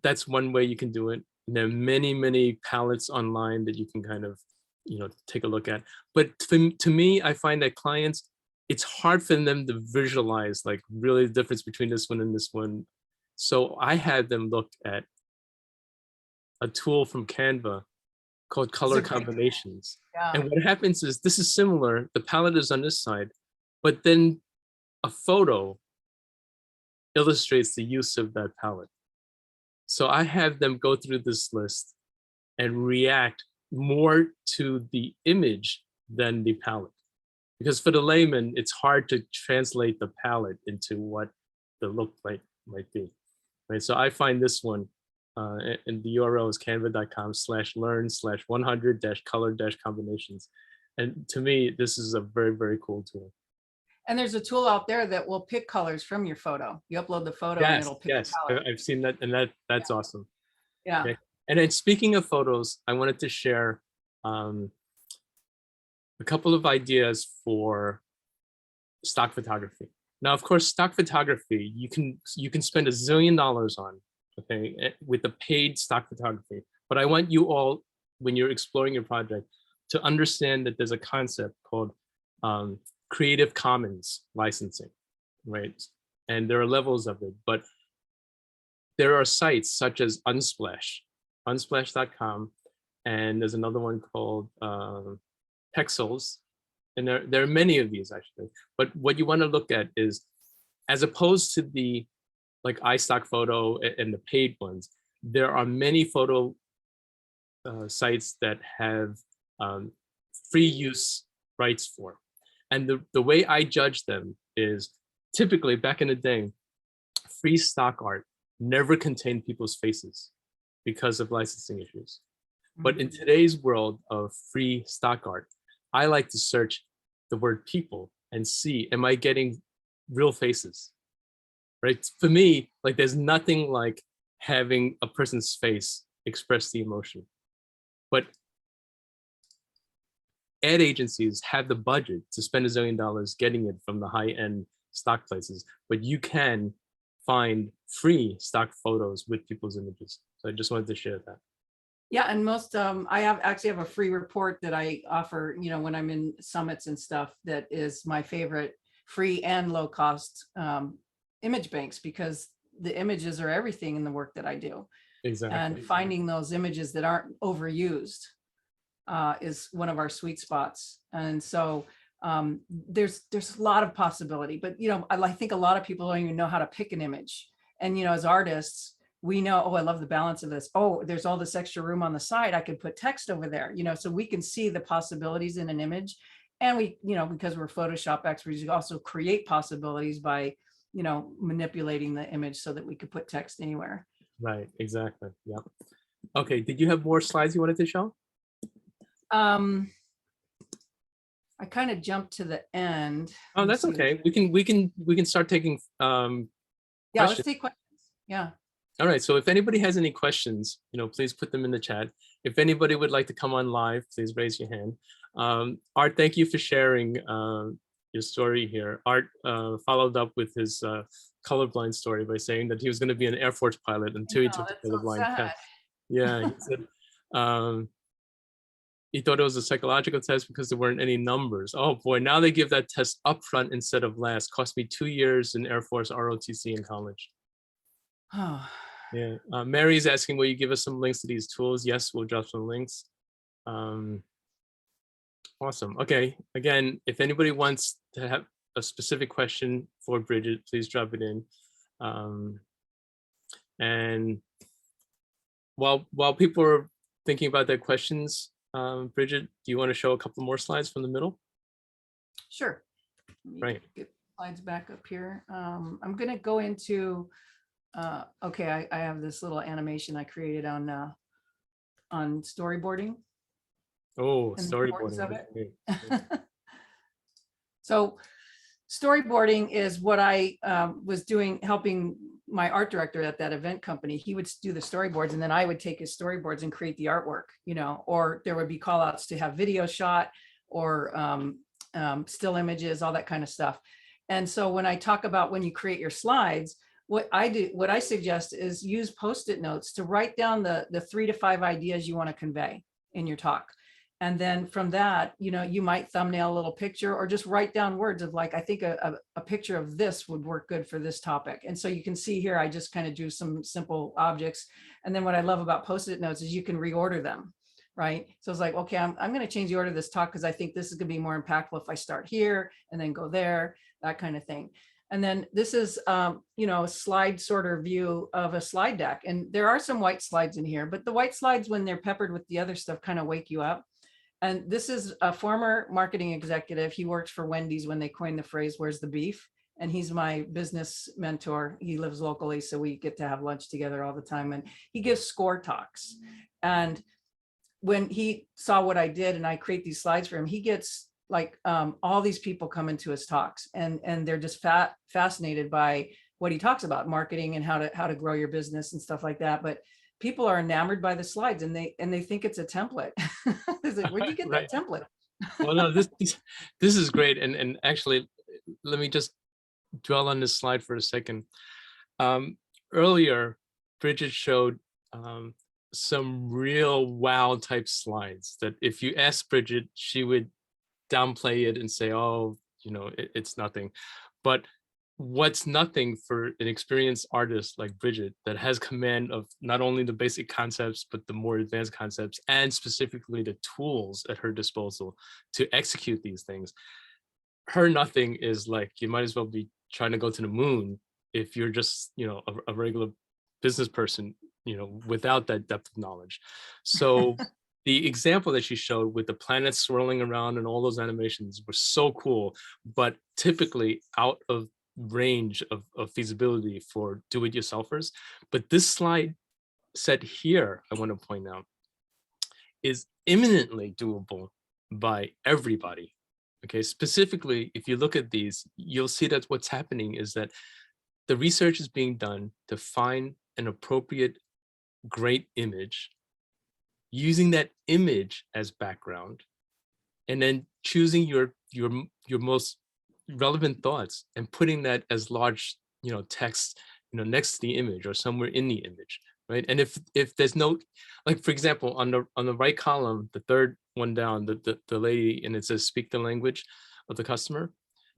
that's one way you can do it. And there are many palettes online that you can kind of, you know, take a look at. But to me, I find that clients, it's hard for them to visualize like really the difference between this one and this one. So I had them look at a tool from Canva called color combinations. Yeah. And what happens is, this is similar, the palette is on this side, but then a photo illustrates the use of that palette. So I have them go through this list and react more to the image than the palette. Because for the layman, it's hard to translate the palette into what the look like might be. Right. So I find this one, and the URL is canva.com/learn/100-color-combinations. And to me, this is a very, very cool tool. And there's a tool out there that will pick colors from your photo. You upload the photo and Yes, it'll pick the yes, color. I've seen that, and that's awesome. Yeah. Okay. And then speaking of photos, I wanted to share a couple of ideas for stock photography. Now, of course, stock photography you can spend $1 zillion on, okay, with the paid stock photography. But I want you all, when you're exploring your project, to understand that there's a concept called Creative Commons licensing, right? And there are levels of it, but there are sites such as unsplash.com, and there's another one called Pexels, and there are many of these actually. But what you want to look at is, as opposed to the like iStock Photo and the paid ones, there are many photo sites that have free use rights for. And the way I judge them is, typically back in the day, free stock art never contained people's faces because of licensing issues. But in today's world of free stock art, I like to search the word people and see, am I getting real faces? Right? For me, like there's nothing like having a person's face express the emotion. But ad agencies have the budget to spend $1 zillion getting it from the high-end stock places, but you can find free stock photos with people's images. So I just wanted to share that. Yeah, and most I actually have a free report that I offer, when I'm in summits and stuff, that is my favorite free and low cost image banks, because the images are everything in the work that I do. Exactly. And finding those images that aren't overused is one of our sweet spots. And so there's a lot of possibility, but I think a lot of people don't even know how to pick an image. And as artists, we know, oh, I love the balance of this. Oh, there's all this extra room on the side. I could put text over there, so we can see the possibilities in an image. And we, because we're Photoshop experts, we also create possibilities by, manipulating the image so that we could put text anywhere. Right, exactly. Yeah. Okay, did you have more slides you wanted to show? I kind of jumped to the end. Oh, that's okay. We can start taking yeah, questions. let's take questions. Yeah. All right, so if anybody has any questions, please put them in the chat. If anybody would like to come on live, please raise your hand. Art, thank you for sharing your story here. Art followed up with his colorblind story by saying that he was going to be an Air Force pilot until he took the colorblind test. Yeah, he said he thought it was a psychological test because there weren't any numbers. Oh boy, now they give that test upfront instead of last. Cost me 2 years in Air Force ROTC in college. Oh. Yeah, Mary's asking, will you give us some links to these tools? Yes, we'll drop some links. Awesome. Okay, again, if anybody wants to have a specific question for Bridget, please drop it in. And while people are thinking about their questions, Bridget, do you want to show a couple more slides from the middle? Sure. Right. Get slides back up here. I'm going to go into, okay, I have this little animation I created on storyboarding. Oh, storyboarding. Of it. So storyboarding is what I was doing, helping my art director at that event company. He would do the storyboards, and then I would take his storyboards and create the artwork, or there would be call outs to have video shot or still images, all that kind of stuff. And so when I talk about when you create your slides, what I suggest is use Post-it notes to write down the 3 to 5 ideas you want to convey in your talk. And then from that, you might thumbnail a little picture or just write down words of like, I think a picture of this would work good for this topic. And so you can see here, I just kind of drew some simple objects. And then what I love about Post-it notes is you can reorder them, right? So it's like, okay, I'm going to change the order of this talk because I think this is going to be more impactful if I start here and then go there, that kind of thing. And then this is, a slide sorter view of a slide deck. And there are some white slides in here, but the white slides, when they're peppered with the other stuff, kind of wake you up. And this is a former marketing executive. He worked for Wendy's when they coined the phrase, "Where's the beef?" And he's my business mentor. He lives locally, so we get to have lunch together all the time. And he gives score talks. And when he saw what I did and I create these slides for him, he gets like all these people come into his talks, and they're just fascinated by what he talks about, marketing and how to grow your business and stuff like that. But people are enamored by the slides, and they think it's a template. Like, where'd you get Right. that template? Well, no, this is great. And actually, let me just dwell on this slide for a second. Earlier, Bridget showed some real wow type slides that if you ask Bridget, she would downplay it and say, oh, it's nothing. But what's nothing for an experienced artist like Bridget that has command of not only the basic concepts, but the more advanced concepts, and specifically the tools at her disposal to execute these things. Her nothing is like, you might as well be trying to go to the moon if you're just, a regular business person, without that depth of knowledge. So the example that she showed with the planets swirling around and all those animations were so cool, but typically out of range of feasibility for do-it-yourselfers. But this slide set here, I want to point out, is imminently doable by everybody. Okay, specifically, if you look at these, you'll see that what's happening is that the research is being done to find an appropriate, great image, using that image as background, and then choosing your most relevant thoughts and putting that as large, text, next to the image or somewhere in the image, right? And if there's no, like for example, on the right column, the third one down, the lady, and it says speak the language of the customer.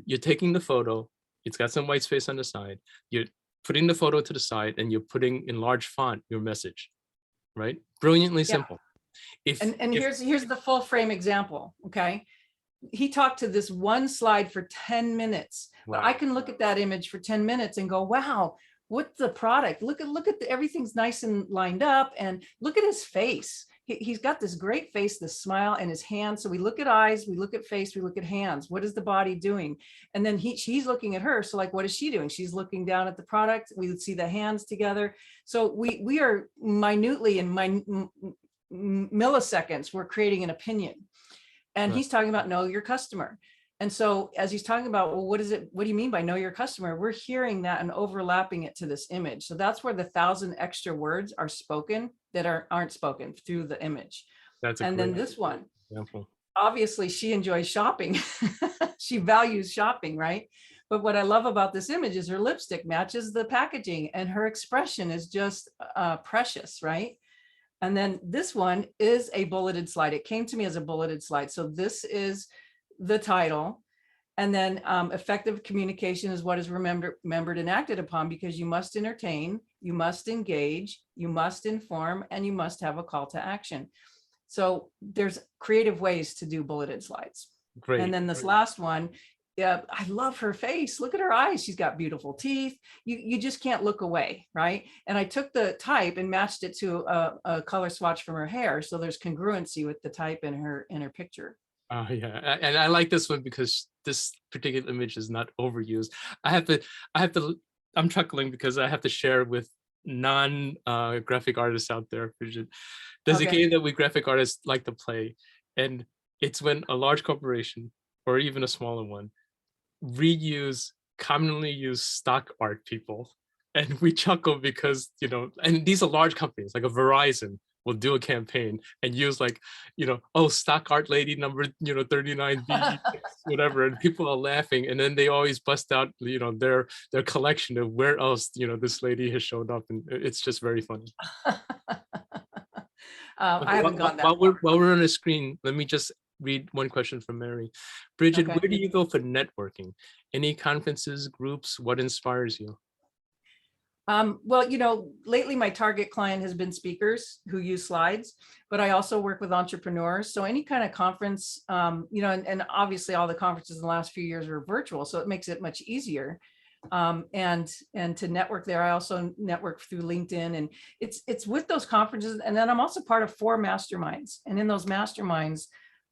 You're taking the photo. It's got some white space on the side. You're putting the photo to the side, and you're putting in large font your message, right? Brilliantly simple. And here's the full frame example. Okay. He talked to this one slide for 10 minutes, but I can look at that image for 10 minutes and go, wow, what's the product? Look at everything's nice and lined up, and look at his face. He's got this great face, this smile, and his hands. So we look at eyes, we look at face, we look at hands. What is the body doing? And then she's looking at her. So like, what is she doing? She's looking down at the product. We would see the hands together. So we are minutely in milliseconds, we're creating an opinion. And he's talking about know your customer. And so as he's talking about, well, what do you mean by know your customer? We're hearing that and overlapping it to this image. So that's where the 1,000 extra words are spoken that aren't spoken through the image. And then this one, example. Obviously she enjoys shopping. She values shopping, right? But what I love about this image is her lipstick matches the packaging, and her expression is just precious, right? And then this one is a bulleted slide. It came to me as a bulleted slide. So this is the title. And then effective communication is what is remembered and acted upon, because you must entertain, you must engage, you must inform, and you must have a call to action. So there's creative ways to do bulleted slides. Great. And then this last one, yeah, I love her face. Look at her eyes. She's got beautiful teeth. You just can't look away, right? And I took the type and matched it to a color swatch from her hair. So there's congruency with the type in her picture. Oh yeah, and I like this one because this particular image is not overused. I'm chuckling because I have to share with non-graphic artists out there. There's a game that we graphic artists like to play, and it's when a large corporation or even a smaller one reuse commonly used stock art people, and we chuckle because and these are large companies like a Verizon will do a campaign and use like oh, stock art lady number 39B whatever, and people are laughing, and then they always bust out their collection of where else this lady has showed up, and it's just very funny. I haven't gone that while we're on the screen, let me just read one question from Mary. Bridget, where do you go for networking? Any conferences, groups? What inspires you? Well, lately my target client has been speakers who use slides, but I also work with entrepreneurs. So any kind of conference, and obviously all the conferences in the last few years are virtual, so it makes it much easier. and to network there. I also network through LinkedIn, and it's with those conferences. And then I'm also part of 4 masterminds. And in those masterminds,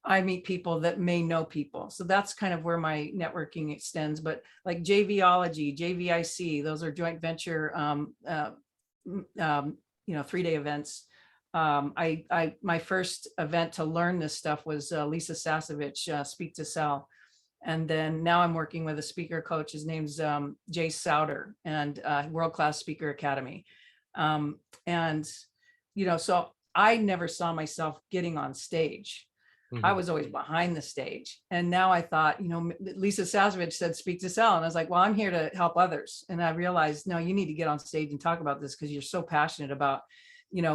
I meet people that may know people. So that's kind of where my networking extends. But like JVology, JVIC, those are joint venture, 3-day events. My first event to learn this stuff was Lisa Sasevich, Speak to Sell. And then now I'm working with a speaker coach. His name's Jay Souter, and World Class Speaker Academy. And, so I never saw myself getting on stage. I was always behind the stage. And now I thought, Lisa Sasevich said, speak to sell. And I was like, well, I'm here to help others. And I realized, no, you need to get on stage and talk about this because you're so passionate about,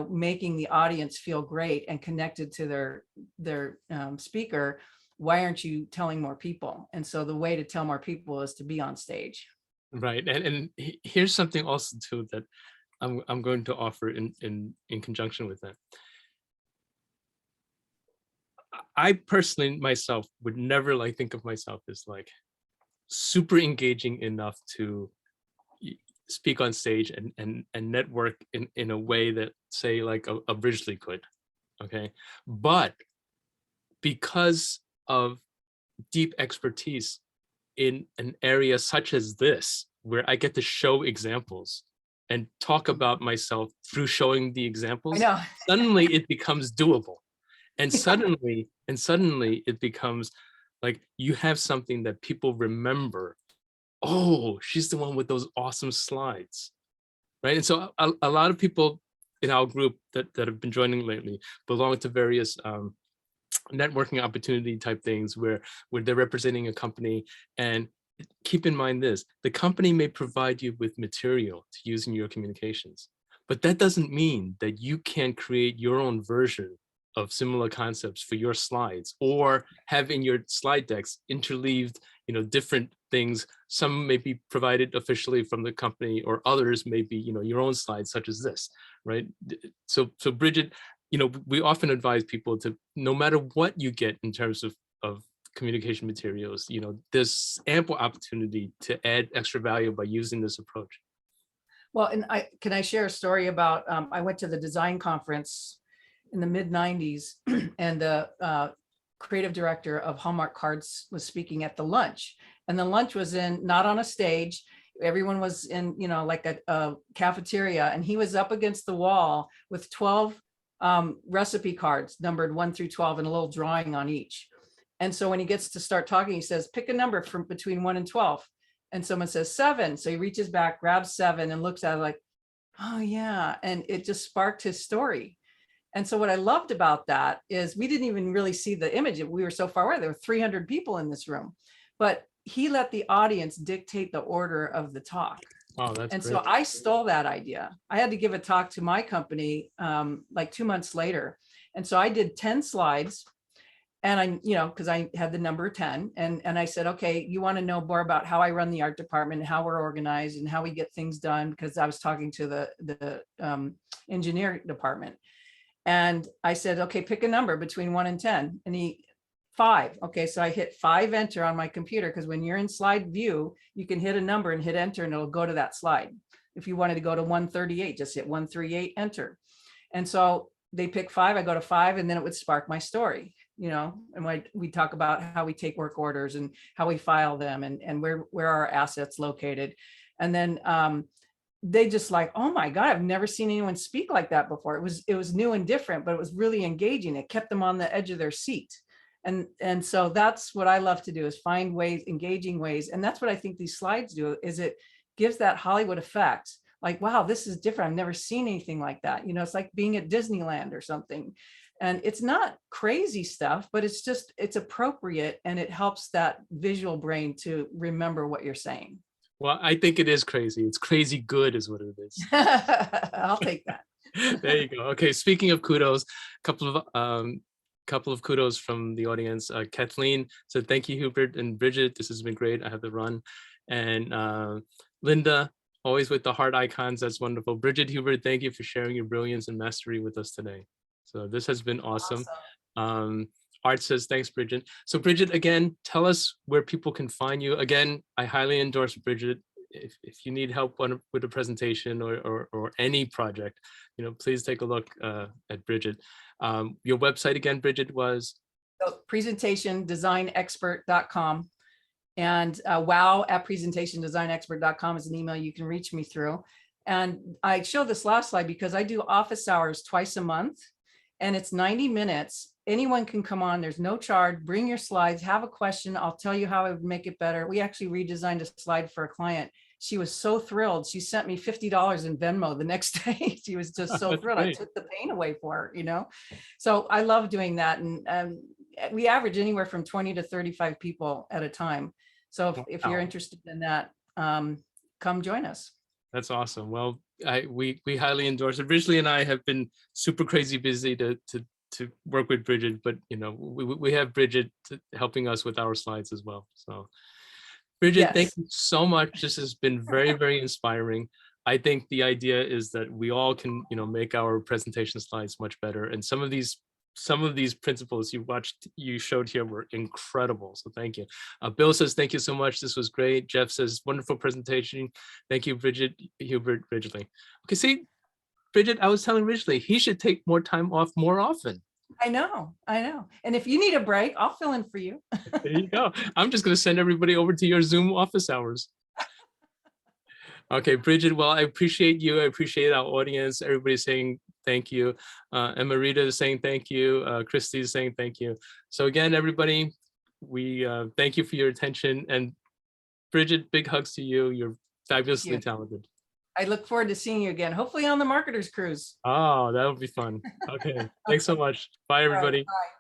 making the audience feel great and connected to their speaker. Why aren't you telling more people? And so the way to tell more people is to be on stage. Right. And here's something also too that I'm going to offer in conjunction with that. I personally myself would never think of myself as super engaging enough to speak on stage and network in a way that say a Bridgely could. Okay. But because of deep expertise in an area such as this, where I get to show examples and talk about myself through showing the examples, suddenly it becomes doable. And suddenly it becomes like you have something that people remember. Oh, she's the one with those awesome slides, right? And so a lot of people in our group that have been joining lately belong to various networking opportunity type things where they're representing a company. And keep in mind this, the company may provide you with material to use in your communications, but that doesn't mean that you can create your own version of similar concepts for your slides, or have in your slide decks interleaved, different things. Some may be provided officially from the company, or others may be, your own slides, such as this, right? So Brigette, we often advise people to, no matter what you get in terms of communication materials, there's ample opportunity to add extra value by using this approach. Well, and can I share a story about, I went to the design conference in the mid 90s and the creative director of Hallmark Cards was speaking at the lunch, and the lunch was not on a stage. Everyone was in, like a cafeteria, and he was up against the wall with 12 recipe cards numbered 1 through 12 and a little drawing on each. And so when he gets to start talking, he says, pick a number from between 1 and 12. And someone says 7. So he reaches back, grabs 7 and looks at it like, oh yeah. And it just sparked his story. And so what I loved about that is we didn't even really see the image. We were so far away. There were 300 people in this room, but he let the audience dictate the order of the talk. Wow, that's and great. So I stole that idea. I had to give a talk to my company like 2 months later. And so I did 10 slides, and I, because I had the number 10, and I said, okay, you want to know more about how I run the art department, how we're organized and how we get things done. Because I was talking to the engineering department. And I said, okay, pick a number between 1 and 10. And 5. Okay, so I hit 5, enter on my computer, because when you're in slide view, you can hit a number and hit enter, and it'll go to that slide. If you wanted to go to 138, just hit 138, enter. And so they pick 5, I go to 5, and then it would spark my story, and we talk about how we take work orders and how we file them, and where our assets located. And then they just like, oh my God, I've never seen anyone speak like that before. It was new and different, but it was really engaging. It kept them on the edge of their seat. And so that's what I love to do, is find ways, engaging ways. And that's what I think these slides do, is it gives that Hollywood effect. Like, wow, this is different. I've never seen anything like that. It's like being at Disneyland or something. And it's not crazy stuff, but it's appropriate, and it helps that visual brain to remember what you're saying. Well, I think it is crazy. It's crazy good is what it is. I'll take that. There you go. Okay, speaking of kudos, couple of kudos from the audience. Kathleen said, thank you, Hubert and Brigette. This has been great. I have to run. And Linda, always with the heart icons. That's wonderful. Brigette, Hubert, thank you for sharing your brilliance and mastery with us today. So this has been awesome. Art says, thanks, Brigette. So Brigette, again, tell us where people can find you. Again, I highly endorse Brigette if you need help with a presentation or any project, please take a look at Brigette. Your website again, Brigette, was? So presentationdesignexpert.com, and wow@presentationdesignexpert.com is an email you can reach me through. And I show this last slide because I do office hours twice a month, and it's 90 minutes. Anyone can come on. There's no charge. Bring your slides, have a question. I'll tell you how I would make it better. We actually redesigned a slide for a client. She was so thrilled. She sent me $50 in Venmo the next day. She was just so thrilled. I took the pain away for her, So I love doing that. And we average anywhere from 20 to 35 people at a time. So if you're interested in that, come join us. That's awesome. Well, we highly endorse it. Ridgely and I have been super crazy busy to work with Brigette, but we have Brigette helping us with our slides as well. So Brigette, Yes. Thank you so much. This has been very, very inspiring. I think the idea is that we all can, make our presentation slides much better. And some of these principles you showed here were incredible. So thank you. Bill says, thank you so much. This was great. Jeff says, wonderful presentation. Thank you, Brigette, Hubert, Ridgely. Okay, see, Brigette, I was telling Ridgely, he should take more time off more often. I know. And if you need a break, I'll fill in for you. There you go. I'm just going to send everybody over to your Zoom office hours. Okay, Brigette, well, I appreciate you. I appreciate our audience. Everybody's saying thank you. And Marita is saying thank you. Christy is saying thank you. So again, everybody, we thank you for your attention. And Brigette, big hugs to you. You're fabulously talented. I look forward to seeing you again, hopefully on the Marketers Cruise. Oh, that would be fun. Okay, thanks so much. Bye, everybody. Bye.